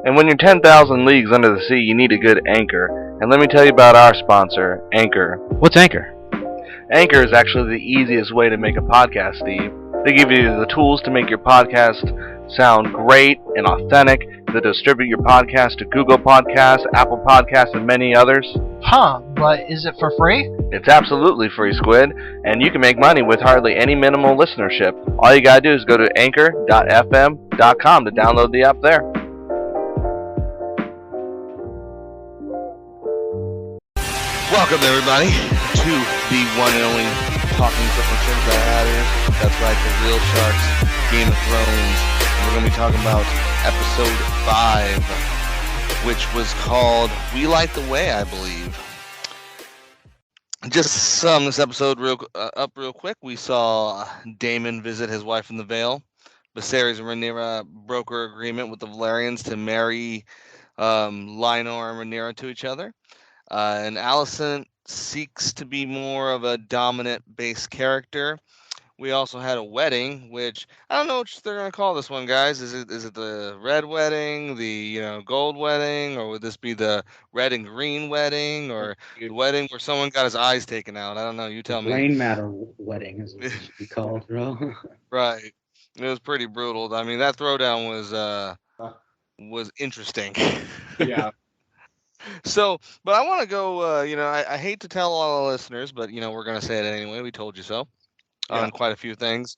And when you're 10,000 leagues under the sea, you need a good anchor. And let me tell you about our sponsor, Anchor. What's Anchor? Anchor is actually the easiest way to make a podcast, Steve. They give you the tools to make your podcast sound great and authentic. They distribute your podcast to Google Podcasts, Apple Podcasts, and many others. Huh, but is it for free? It's absolutely free, Squid, and you can make money with hardly any minimal listenership. All you gotta do is go to anchor.fm.com to download the app there. Welcome, everybody, to the one and only Talking Different Outsiders. That's right, the Real Sharks, Game of Thrones. We're going to be talking about episode 5, which was called We Light the Way, I believe. Just to sum this episode up real quick, we saw Daemon visit his wife in the Vale. Viserys and Rhaenyra broke her agreement with the Valyrians to marry Lyonor and Rhaenyra to each other. And Alicent seeks to be more of a dominant base character. We also had a wedding, which I don't know what they're gonna call this one, guys. Is it the red wedding, the gold wedding, or would this be the red and green wedding, or the wedding where someone got his eyes taken out? I don't know. You tell me. Brain matter wedding is what it should be called, bro. Right. It was pretty brutal. I mean, that throwdown was interesting. Yeah. So, but I want to go, I hate to tell all the listeners, but, we're going to say it anyway. We told you so on quite a few things.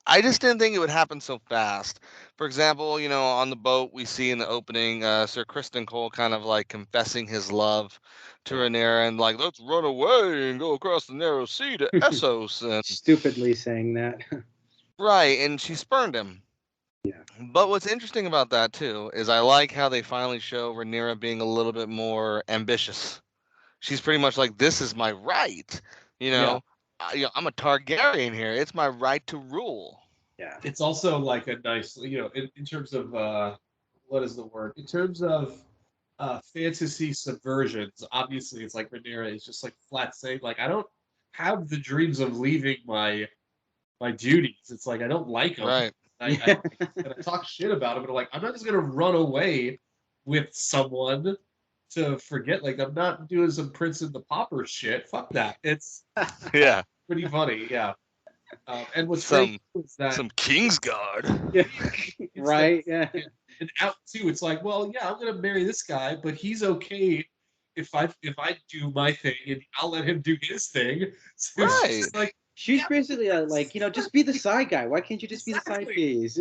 I just didn't think it would happen so fast. For example, on the boat, we see in the opening Sir Criston Cole kind of like confessing his love to Rhaenyra and like, let's run away and go across the narrow sea to Essos. And, Stupidly saying that. right, and she spurned him. Yeah. But what's interesting about that too is I like how they finally show Rhaenyra being a little bit more ambitious. She's pretty much like, this is my right. I'm a Targaryen here. It's my right to rule. Yeah. It's also like a nice, in terms of what is the word? In terms of fantasy subversions, obviously it's like Rhaenyra is just like flat saying, like, I don't have the dreams of leaving my duties. It's like I don't like them. Right. I talk shit about them, but like I'm not just gonna run away with someone to forget. Like I'm not doing some Prince and the Pauper shit. Fuck that. It's Yeah. pretty funny. Yeah. And what's Some great is that some Kingsguard. Yeah. it's Right. Yeah. and out too. It's like, well, yeah, I'm gonna marry this guy, but he's okay if I do my thing and I'll let him do his thing. So it's Right. just like. She's Yeah. basically like, just be the side guy. Why can't you just be the side piece?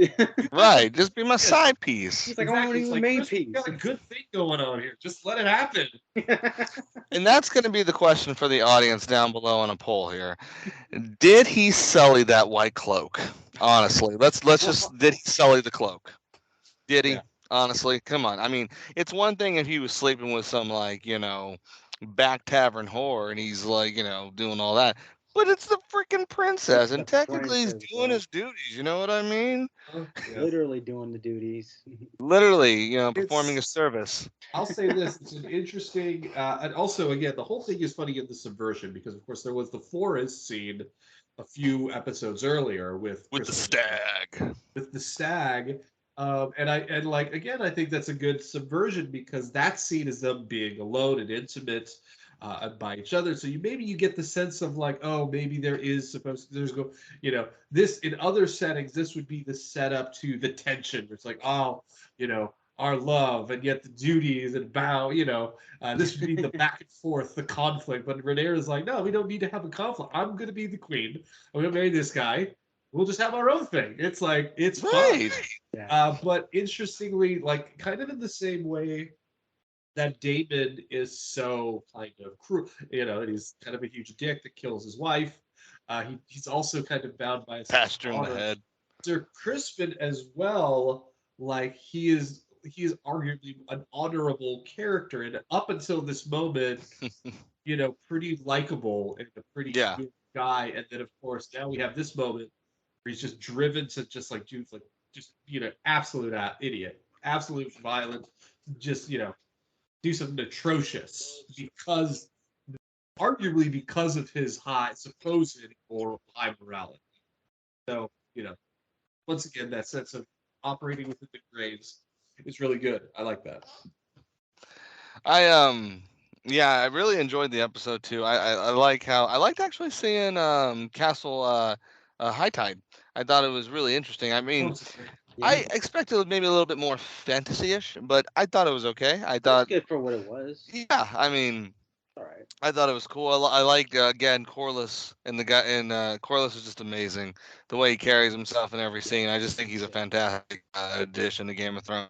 Right. Just be my side piece. She's like, I want to be It's the like, main Chris, we piece. got a good thing going on here. Just let it happen. And that's going to be the question for the audience down below on a poll here. Did he sully that white cloak? Honestly, let's just, did he sully the cloak? Did he? Yeah. Honestly, come on. I mean, it's one thing if he was sleeping with some back tavern whore and he's like, doing all that. But it's the freaking princess, and technically he's princess, doing bro. his duties. You know what I mean? Literally doing the duties. Literally, performing a It's- service. I'll say this: it's an interesting, and also again, the whole thing is funny in the subversion because, of course, there was the forest scene a few episodes earlier with With the Kristen- stag. with the stag, and like again, I think that's a good subversion because that scene is them being alone and intimate. By each other, so maybe you get the sense of like, oh, maybe this in other settings, this would be the setup to the tension. Where it's like, oh, our love and yet the duties and bow, this would be the back and forth, the conflict. But Rhaenyra is like, no, we don't need to have a conflict. I'm going to be the queen. I'm going to marry this guy. We'll just have our own thing. It's like it's fun. Right. Yeah. But interestingly, like kind of in the same way that Daemon is so kind of cruel, and he's kind of a huge dick that kills his wife. He's also kind of bound by a sense of Pastor in the honor. head. Sir Crispin as well, like he is arguably an honorable character, and up until this moment, pretty likable and a pretty Yeah. good guy. And then of course now we have this moment where he's just driven to just like absolute idiot, absolute violence, just do something atrocious arguably because of his supposed or high morality. So, once again, that sense of operating within the graves. is really good. I like that. Yeah, I really enjoyed the episode too. I like how I liked actually seeing Castle High Tide. I thought it was really interesting. I mean, Yeah. I expected maybe a little bit more fantasy-ish, but I thought it was okay. I That's thought, good for what it was. yeah, I mean, All right. I thought it was cool. I like again Corliss and the guy, and Corliss is just amazing. The way he carries himself in every scene. I just think he's a fantastic addition to Game of Thrones.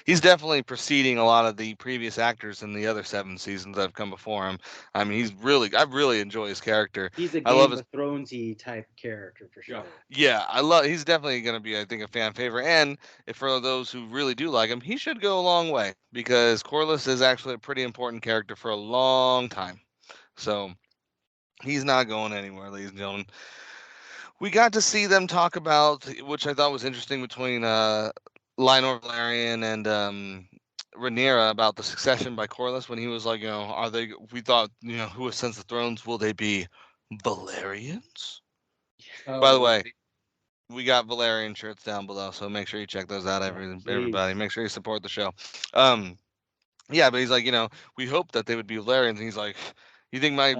He's definitely preceding a lot of the previous actors in the other 7 seasons that have come before him. I mean, I really enjoy his character. He's a I love Game his of Thronesy type character for sure. Yeah, he's definitely going to be, I think, a fan favorite. And if for those who really do like him, he should go a long way because Corliss is actually a pretty important character for a long time. So he's not going anywhere, ladies and gentlemen. We got to see them talk about, which I thought was interesting, between Lionel Valerian and Rhaenyra about the succession by Corliss when he was like, we thought, who ascends the thrones? Will they be Valerians? By the way, we got Valerian shirts down below, so make sure you check those out, everybody. Make sure you support the show. Yeah, but he's like, we hoped that they would be Valerians, and he's like, you think my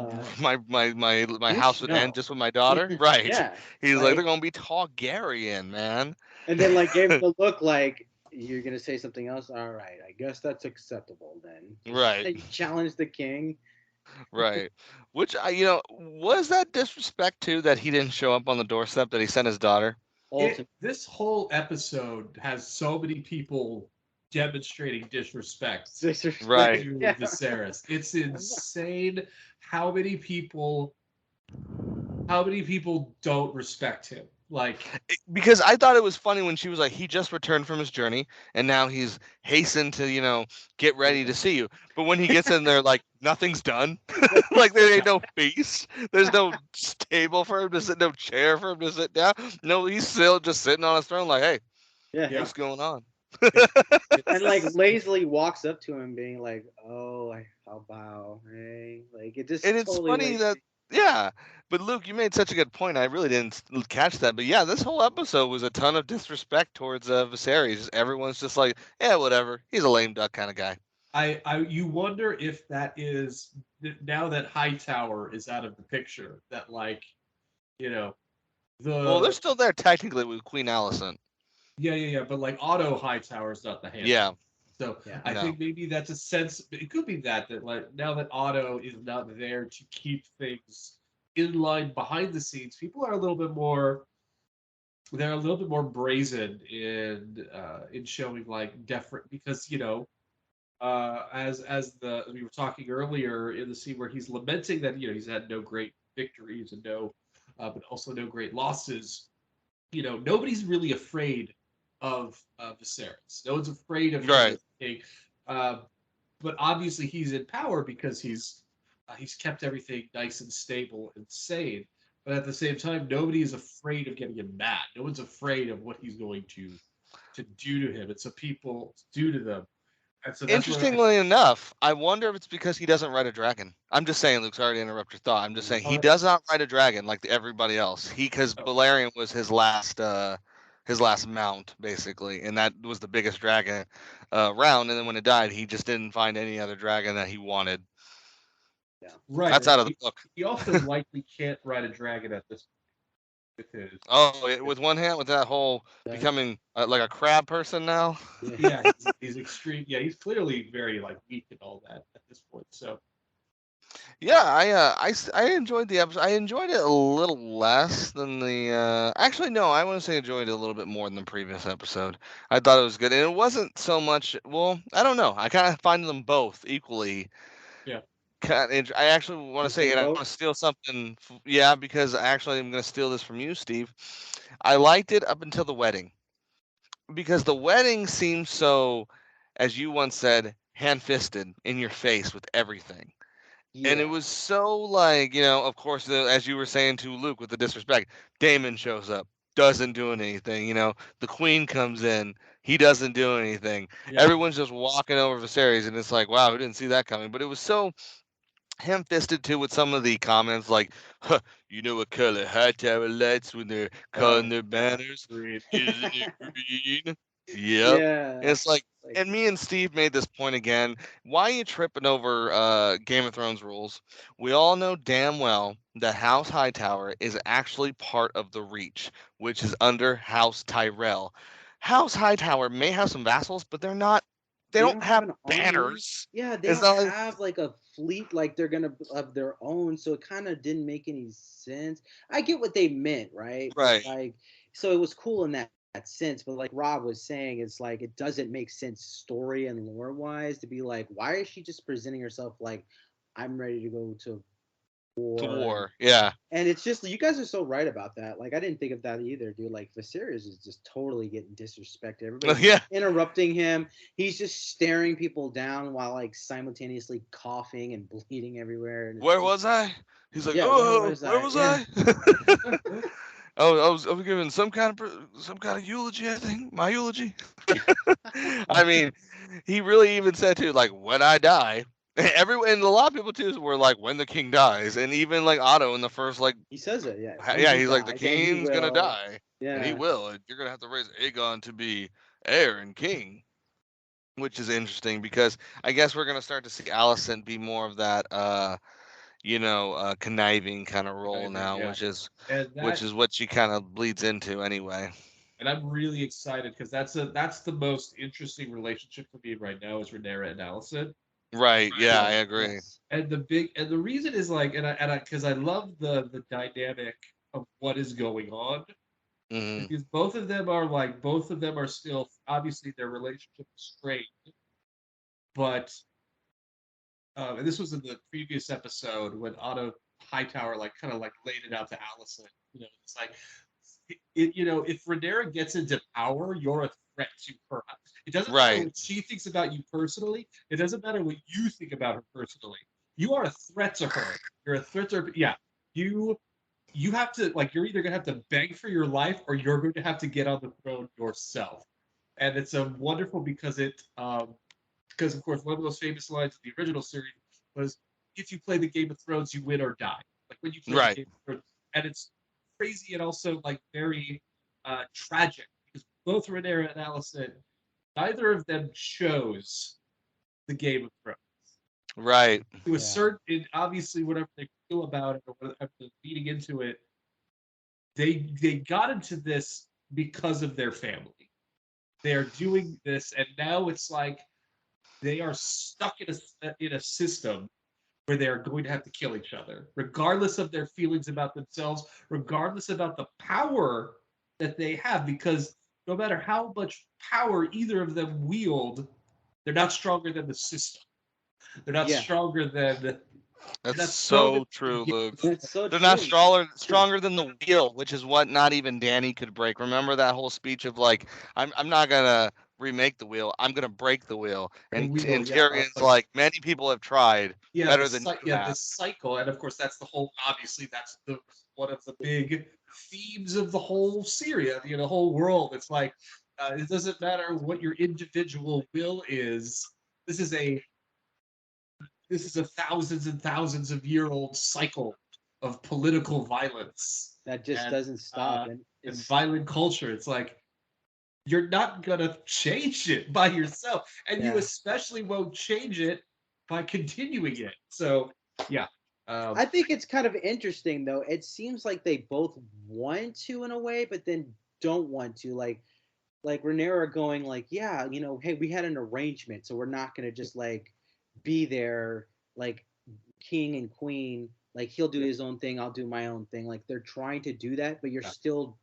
house would end just with my daughter? Right. Yeah. He's like, they're gonna be Targaryen, man. And then gave the look like you're gonna say something else. All right, I guess that's acceptable then. Right. You challenge the king. Right. Which was that disrespect too that he didn't show up on the doorstep, that he sent his daughter? This whole episode has so many people demonstrating disrespect Right. to Viserys. It's insane how many people don't respect him. Because I thought it was funny when she was like, he just returned from his journey and now he's hastened to, get ready to see you. But when he gets in there, like, nothing's done. Like, there ain't no feast. There's no table for him to sit, no chair for him to sit down. No, he's still just sitting on his throne like, hey, what's going on? And lazily walks up to him being like, oh, I'll bow. Hey, it just. And it's totally funny that. Yeah, but Luke, you made such a good point. I really didn't catch that. But yeah, this whole episode was a ton of disrespect towards Viserys. Everyone's just like, yeah, whatever. He's a lame duck kind of guy. You wonder if that is, now that Hightower is out of the picture, that well, they're still there technically with Queen Alicent. Yeah. But Otto Hightower is not the hand. Yeah. So I think maybe that's a sense. It could be that now that Otto is not there to keep things in line behind the scenes, people are a little bit more. They're a little bit more brazen in showing deference, because as we were talking earlier in the scene where he's lamenting that he's had no great victories and but also no great losses. Nobody's really afraid of Viserys. No one's afraid of him as king. But obviously he's in power because he's kept everything nice and stable and sane. But at the same time, nobody is afraid of getting him mad. No one's afraid of what he's going to do to him. It's a people do to them. And so interestingly enough, I wonder if it's because he doesn't ride a dragon. I'm just saying, Luke, sorry to interrupt your thought. I'm just saying he does not ride a dragon like everybody else. Because Balerion was his last mount, basically, and that was the biggest dragon around. And then when it died, he just didn't find any other dragon that he wanted. Yeah, right. That's out of the book. He also likely can't ride a dragon at this point. With one hand, with that whole becoming like a crab person now. Yeah, he's extreme. Yeah, he's clearly very weak and all that at this point. So. Yeah, I enjoyed the episode. I enjoyed it a little less than the. Actually, no, I want to say enjoyed it a little bit more than the previous episode. I thought it was good, and it wasn't so much. Well, I don't know. I kind of find them both equally. Yeah. I actually want to say, and I want to steal something. Yeah, because actually, I'm going to steal this from you, Steve. I liked it up until the wedding, because the wedding seemed so, as you once said, hand-fisted in your face with everything. Yeah. And it was so of course, as you were saying to Luke with the disrespect, Daemon shows up, doesn't do anything. The queen comes in, he doesn't do anything. Yeah. Everyone's just walking over Viserys, and it's like, wow, we didn't see that coming. But it was so ham-fisted too with some of the comments like, huh, you know what color Hightower lights when they're calling their banners? Isn't it green? Yep. Yeah. It's like, Like, and me and Steve made this point again. Why are you tripping over Game of Thrones rules? We all know damn well that House Hightower is actually part of the Reach, which is under House Tyrell. House Hightower may have some vassals, but they're not. They they don't don't have have an army. banners. Yeah, they It's don't not like have like a fleet like they're gonna of their own. So it kind of didn't make any sense. I get what they meant, right? But right. like, so it was cool in that sense. But like Rob was saying, it's like it doesn't make sense story and lore wise to be like, why is she just presenting herself like I'm ready to go to To war war. Yeah. and it's just you guys are so right about that. Like I didn't think of that either, dude. Like Viserys is just totally getting disrespected. Everybody's Yeah. interrupting him. He's just staring people down while like simultaneously coughing and bleeding everywhere. And it's Where just was I? He's like, yeah, where oh, was where I? was Yeah. I? Oh, I was giving some kind of eulogy. I think my eulogy. I mean, he really even said too, like when I die. Everyone and a lot of people too were like when the king dies, and even like Otto in the first like He says it, yeah. When yeah, he he's like the dies, and he king's gonna will. die, and he Yeah. will, and you're gonna have to raise Aegon to be heir and king, which is interesting because I guess we're gonna start to see Alicent be more of that conniving kind of role Conniving, now, yeah. And which that is what she kind of bleeds into anyway. and I'm really excited because that's the most interesting relationship for me right now is Rhaenyra and Alicent. Right? Yeah, I Yes. agree. Yes. And the reason is like and I because I love the dynamic of what is going on Hmm. because both of them are still obviously their relationship is strained, but and this was in the previous episode when Otto Hightower like kind of like laid it out to Allison. It's like if Rhaenyra gets into power, you're a threat to her. It doesn't matter Right. what she thinks about you personally. It doesn't matter what you think about her personally. You are a threat to her. You're a threat to her. Yeah. You you have to like you're either gonna have to beg for your life or you're going to have to get on the throne yourself. And it's a wonderful because of course one of the most famous lines of the original series was if you play the Game of Thrones, you win or die. Like when you play the Right. Game of Thrones. And it's crazy and also like very tragic because both Rhaenyra and Alicent, neither of them chose the Game of Thrones. Right. To a Yeah. certain, obviously, whatever they feel about it or whatever leading into it, they got into this because of their family. They are doing this, and now it's like they are stuck in a system where they are going to have to kill each other, regardless of their feelings about themselves, regardless about the power that they have, because no matter how much power either of them wield, they're not stronger than the system. They're not Yeah. stronger than That's not stronger so true, than Luke. That's so They're not true, man. stronger than the wheel, which is what not even Danny could break. Remember that whole speech of like, I'm not gonna remake the wheel, I'm gonna break the wheel. the wheel. And Yeah, Tyrion's like, many people have tried better than you have. this cycle, and of course that's the whole. Obviously, that's the one of the big themes of the whole series. The whole world. It's like it doesn't matter what your individual will is. This is a thousands and thousands of year old cycle of political violence That just and doesn't stop, and and it's violent culture. It's like you're not gonna change it by yourself, and you yeah. especially won't change it by continuing it. So, yeah, I think it's kind of interesting though. It seems like they both want to in a way, but then don't want to. Like Rhaenyra going like, yeah, hey, we had an arrangement, so we're not gonna just like be there like king and queen. Like he'll do yeah, his own thing, I'll do my own thing. Like they're trying to do that, but you're yeah, still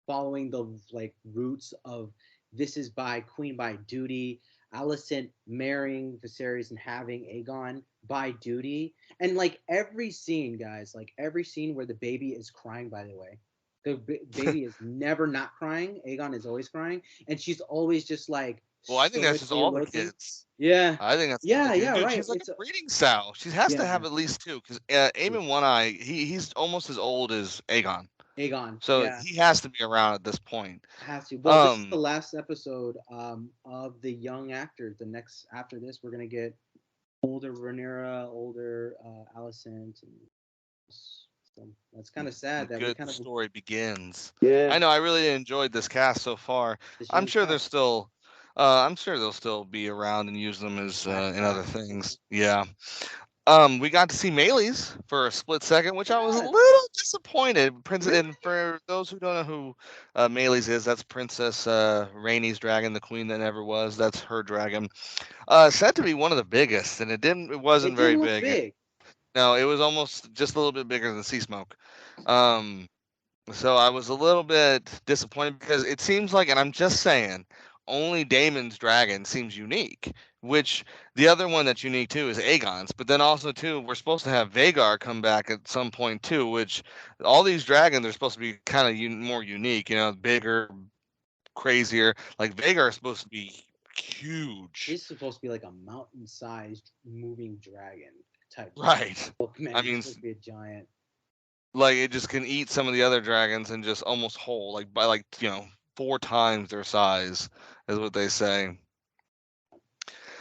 following the like roots of this is by queen by duty. Alicent marrying Viserys and having Aegon by duty. And like every scene, guys, like every scene where the baby is crying, by the way, the baby is never not crying. Aegon is always crying. And she's always just like Well, I think that's just stoically all the looking. kids. Yeah. I think that's all the Yeah, kids. yeah, Dude, right. she's like a It's a, breeding sow. She has to yeah. have at least two, because Aemon One Eye, he's almost as old as Aegon, Aegon. so Yeah. he has to be around at this point. Has to. Well, this is the Um, last episode of the young actors. The next after this, we're gonna get older Rhaenyra, older Alicent, and So that's kind of sad that we Good kind of story begins. yeah. I know. I really enjoyed this cast so far. This I'm young sure cast. I'm sure they'll still be around and use them as in other Flashbacks. things. Yeah. We got to see Maylis for a split second, which I was a Yes. little disappointed. Really? And for those who don't know who Maylis is, that's Princess Rhaenys dragon, the queen that never was. That's her dragon. Said to be one of the biggest, and it wasn't It very didn't look big. big. No, it was almost just a little bit bigger than Sea Smoke. Um, so I was a little bit disappointed because it seems like, and I'm just saying, only Daemon's dragon seems unique. Which the other one that's unique too is Aegon's. But then also too, we're supposed to have Vagar come back at some point too. Which all these dragons are supposed to be kind of more unique. You know, bigger, crazier. Like Vagar is supposed to be huge. He's supposed to be like a mountain-sized moving dragon type. Right. Look, man, I he's mean, supposed to be a giant. like it just can eat some of the other dragons and just almost whole, like by 4 times their size, is what they say.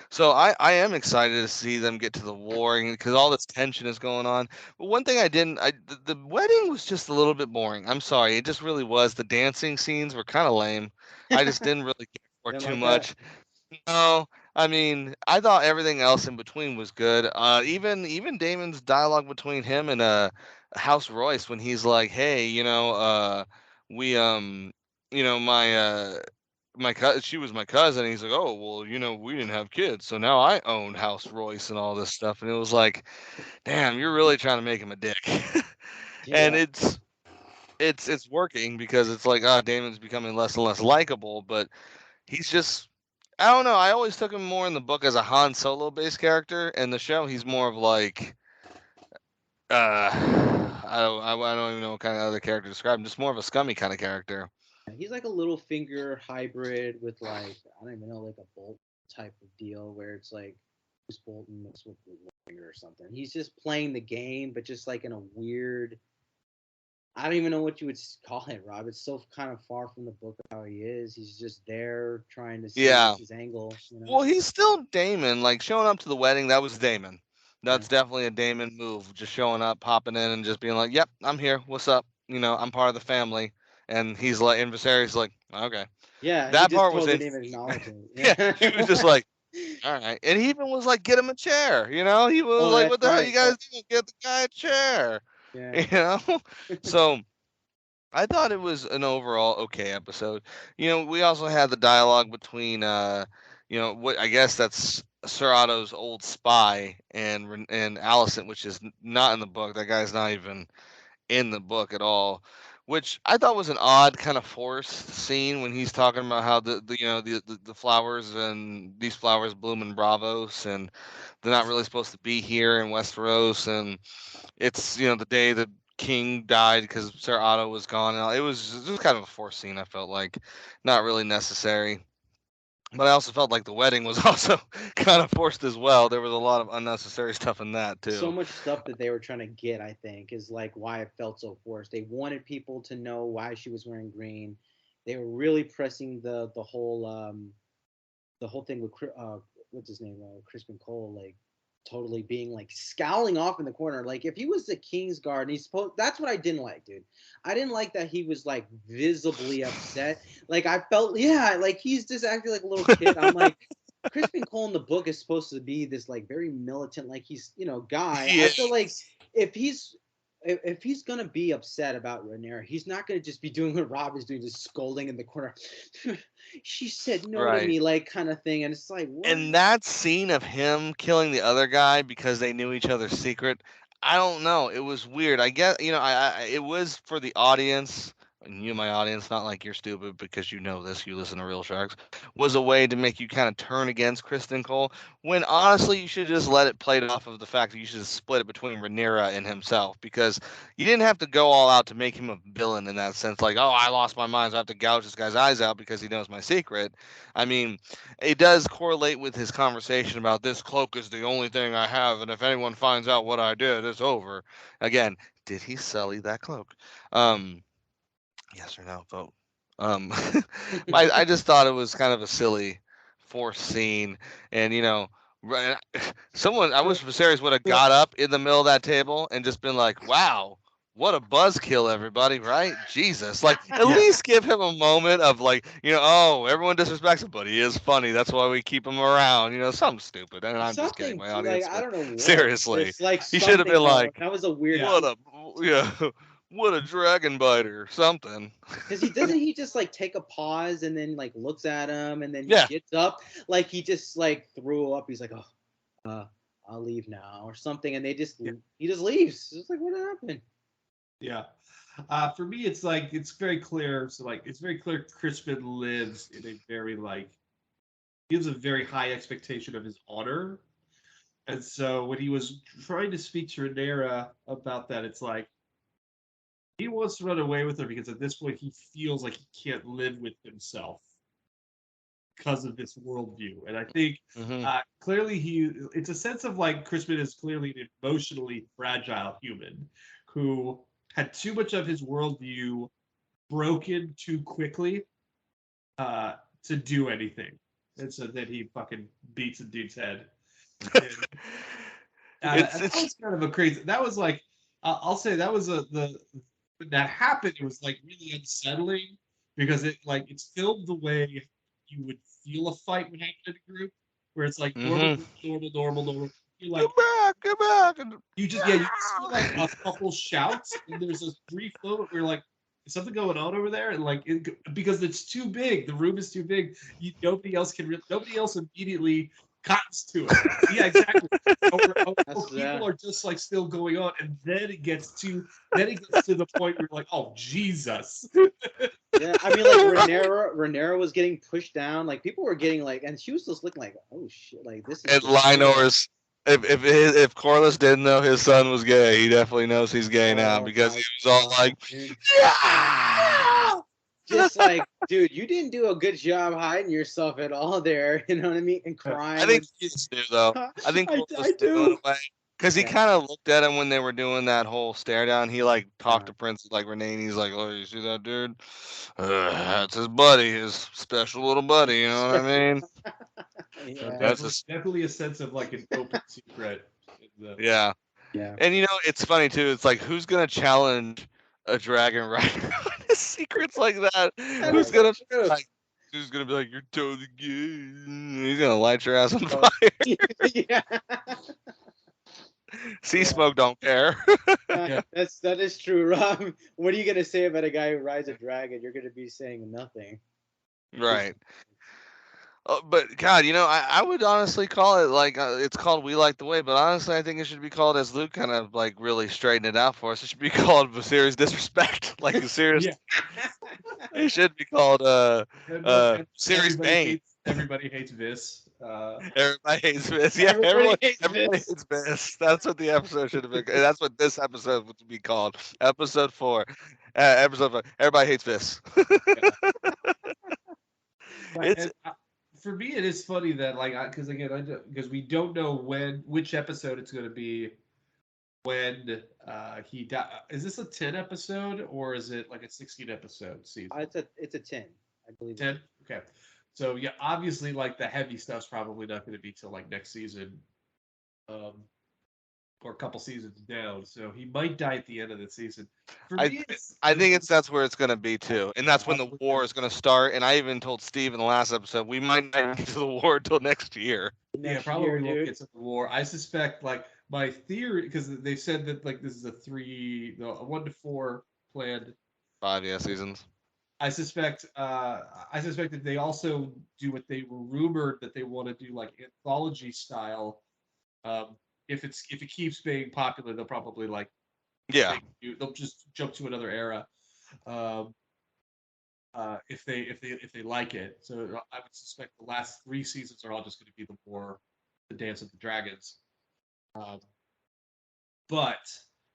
So I am excited to see them get to the war because all this tension is going on. But one thing the wedding was just a little bit boring. I'm sorry, it just really was. The dancing scenes were kind of lame. I just didn't really care for Didn't too like much. No, I mean, I thought everything else in between was good. Even Damon's dialogue between him and House Royce when he's like, "Hey, we she was my cousin." He's like, "Oh, well, we didn't have kids, so now I own House Royce and all this stuff." And it was like, "Damn, you're really trying to make him a dick." And Yeah. it's working because it's like, Damon's becoming less and less likable, but he's just I don't know. I always took him more in the book as a Han Solo based character. In the show, he's more of like I don't even know what kind of other character to describe him. Just more of a scummy kind of character. He's like a little finger hybrid with like I don't even know like a bolt type of deal where it's like Bruce Bolton mixed with Littlefinger or something. He's just playing the game, but just like in a weird. I don't even know what you would call it, Rob. It's so kind of far from the book of how he is. He's just there trying to see Yeah. his angle. Well, he's still Damon. Like showing up to the wedding, that was Damon. That's Yeah. definitely a Damon move. Just showing up, popping in, and just being like, "Yep, I'm here. What's up? I'm part of the family." And he's like, and Viserys like, "Okay." Yeah, he That just part was totally in. didn't even acknowledge it. Yeah, he was just like, all right. And he even was like, get him a chair. He was Oh, like, that's what the hell you right. guys doing? Get the guy a chair. Yeah. So I thought it was an overall okay episode. We also had the dialogue between, what I guess that's Sir Otto's old spy and Alicent, which is not in the book. That guy's not even in the book at all, which I thought was an odd kind of forced scene when he's talking about how the flowers and these flowers bloom in Bravos and they're not really supposed to be here in Westeros, and it's the day the king died because Sir Otto was gone, and it was kind of a forced scene. I felt like not really necessary. But I also felt like the wedding was also kind of forced as well. There was a lot of unnecessary stuff in that too. So much stuff that they were trying to get, I think, is like why it felt so forced. They wanted people to know why she was wearing green. They were really pressing the whole thing with what's his name, Crispin Cole, like totally being like scowling off in the corner. Like if he was the King's Guard, and he's supposed. That's what I didn't like, dude. I didn't like that he was like visibly upset. Like I felt, yeah, like he's just acting like a little kid. I'm like. Crispin Cole in the book is supposed to be this like very militant, like he's guy. I feel like if he's gonna be upset about Rhaenyra, he's not gonna just be doing what Rob is doing, just scolding in the corner. She said no to me, like kind of thing, and it's like. What? And that scene of him killing the other guy because they knew each other's secret, I don't know. It was weird. I guess it was for the audience. And you, my audience, not like you're stupid because you know this, you listen to Real Sharks, was a way to make you kind of turn against Kristen Cole, when honestly you should just let it play off of the fact that you should just split it between Rhaenyra and himself, because you didn't have to go all out to make him a villain in that sense, like, oh, I lost my mind, so I have to gouge this guy's eyes out because he knows my secret. I mean, it does correlate with his conversation about this cloak is the only thing I have, and if anyone finds out what I did, it's over. Again, did he sully that cloak? Yes or no, vote. I just thought it was kind of a silly, forced scene, and someone. I wish Viserys would have got up in the middle of that table and just been like, "Wow, what a buzzkill, everybody, right? Jesus. Like, at Yeah. least give him a moment of, like, oh, everyone disrespects him, but he is funny. That's why we keep him around. Something stupid. And I'm just kidding Something my like audience, I but don't know what. seriously. It's like He should have something been though. like, That was a weird. what a, what a dragon biter, something. Because he just like take a pause and then like looks at him and then he Yeah. gets up like he just like threw up. He's like, I'll leave now or something, and he just leaves. It's like, what happened? Yeah. For me, it's like it's very clear. So like it's very clear Crispin lives in a very he has a very high expectation of his honor. And so when he was trying to speak to Rhaenyra about that, it's like he wants to run away with her because at this point he feels like he can't live with himself because of this worldview. And I think clearly it's a sense of like Crispin is clearly an emotionally fragile human who had too much of his worldview broken too quickly to do anything. And so then he fucking beats a dude's head. That was kind of a crazy. That was like, I'll say that was when that happened. It was like really unsettling because it's filmed the way you would feel a fight would happen in a group, where it's like normal. You're like, get back. And you just feel like a couple shouts, and there's a brief moment where you're like, is something going on over there? And like, because it's too big, the room is too big. Nobody else immediately cottons to it. Yeah, exactly. People are just like still going on, and then it gets to the point where you're like, oh Jesus. Yeah, I mean, like Rhaenyra was getting pushed down. Like people were getting like, and she was just looking like, oh shit, like this is. And Lynor's. If Corlys didn't know his son was gay, he definitely knows he's gay now because he was all like, yeah! Just like, dude, you didn't do a good job hiding yourself at all there. You know what I mean? And crying. I think Corlys do though. I think Corlys do. Because he kind of looked at him when they were doing that whole stare down. He like talked to Prince like Renee, and he's like, "Oh, you see that dude? That's his buddy, his special little buddy." You know what I mean? Yeah. That's definitely a sense of like an open secret. Yeah. And it's funny too. It's like, who's gonna challenge a dragon rider on his secrets like that? Who's gonna be like, you're totally gay? He's gonna light your ass on fire. Yeah. Sea smoke don't care. That is true, Rob. What are you gonna say about a guy who rides a dragon? You're gonna be saying nothing. Right. But God, I would honestly call it like it's called We Like the Way, but honestly, I think it should be called, as Luke kind of like really straightened it out for us, it should be called Viserys Disrespect, like a serious. It should be called Viserys Bane. Everybody hates Vis. Everybody hates Vis. Yeah, everyone hates Vis. That's what the episode should have been. That's what this episode would be called. Episode 4. Episode 5. Everybody hates Vis. For me, it is funny that because we don't know which episode it's going to be when he died. Is this a 10 episode or is it like a 16 episode season? It's a 10, I believe. 10. Okay, so yeah, obviously like the heavy stuff's probably not going to be till like next season, or a couple seasons down. So he might die at the end of the season. I think that's where it's going to be too, and that's when the war is going to start. And I even told Steve in the last episode we might not get to the war until next year. Probably won't get to the war. I suspect, like my theory, because they've said that like this is a 1 to 4 planned 5 seasons. I suspect that they also do what they were rumored that they want to do, like anthology style. If it keeps being popular, they'll probably they'll just jump to another era, if they like it. So I would suspect the last 3 seasons are all just going to be the Dance of the Dragons. But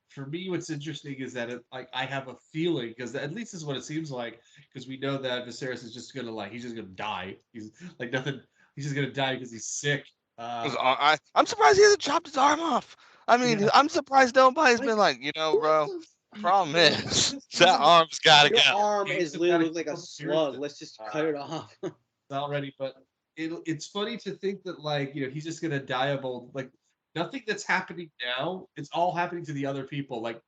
for me, what's interesting is that I have a feeling, because at least this is what it seems like, because we know that Viserys is just gonna he's just gonna die. He's like nothing. He's just gonna die because he's sick. I'm surprised he hasn't chopped his arm off. I mean, I'm surprised nobody's been like, bro. Problem is that arm's gotta go. Your arm is literally like a slug. Let's just cut it off. Already, but it's funny to think that he's just gonna die of old nothing that's happening now, it's all happening to the other people. Like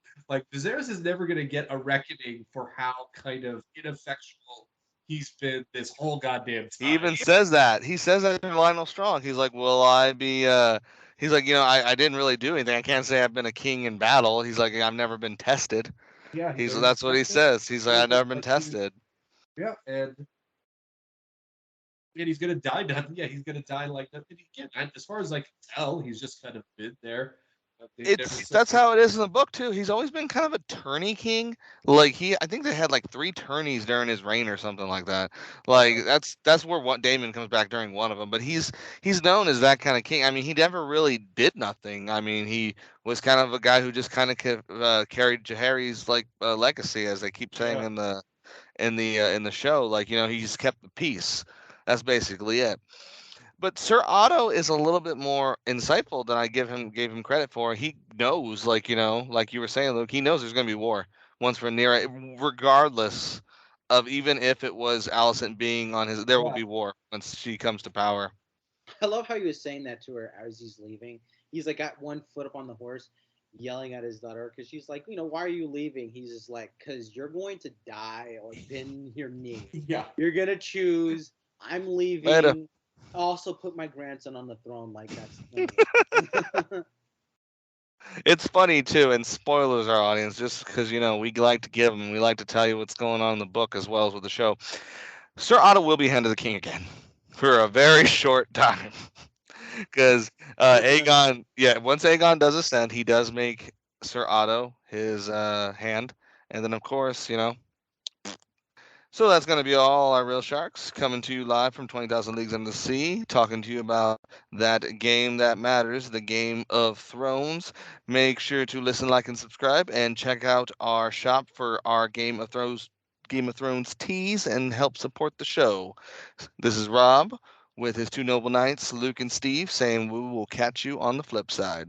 Viserys is never gonna get a reckoning for how kind of ineffectual he's been this whole goddamn time. He even says that. He says that to Lionel Strong. He's like, "Will I be?" He's like, I didn't really do anything. I can't say I've been a king in battle. He's like, "I've never been tested." Yeah, That's what he says. He's like, "I've never been like he was- tested." Yeah, and he's gonna die. Yeah, he's gonna die like nothing again. As far as I can tell, he's just kind of been there. That's how it is in the book too. He's always been kind of a tourney king. Like I think they had like 3 tourneys during his reign or something like that. Like that's where what Damon comes back during one of them. But he's known as that kind of king. I mean, he never really did nothing. I mean, he was kind of a guy who just kind of carried Jaehaerys like legacy, as they keep saying in the show. Like he just kept the peace. That's basically it. But Sir Otto is a little bit more insightful than I gave him credit for. He knows, like like you were saying, Luke, he knows there's going to be war once Rhaenyra, regardless of even if it was Alicent being on his. There will be war once she comes to power. I love how he was saying that to her as he's leaving. He's like got one foot up on the horse, yelling at his daughter because she's like, why are you leaving? He's just like, because you're going to die or bend your knee. Yeah, you're gonna choose. I'm leaving. Later. Also put my grandson on the throne. Like that's. It's funny too, and spoilers, our audience, just because we like to give them, we like to tell you what's going on in the book as well as with the show. Sir Otto will be handed the king again for a very short time, because Aegon, once Aegon does ascend, he does make Sir Otto his hand, and then of course So that's going to be all our Real Sharks coming to you live from 20,000 Leagues Under the Sea, talking to you about that game that matters, the Game of Thrones. Make sure to listen, like, and subscribe, and check out our shop for our Game of Thrones teas and help support the show. This is Rob with his 2 noble knights, Luke and Steve, saying we will catch you on the flip side.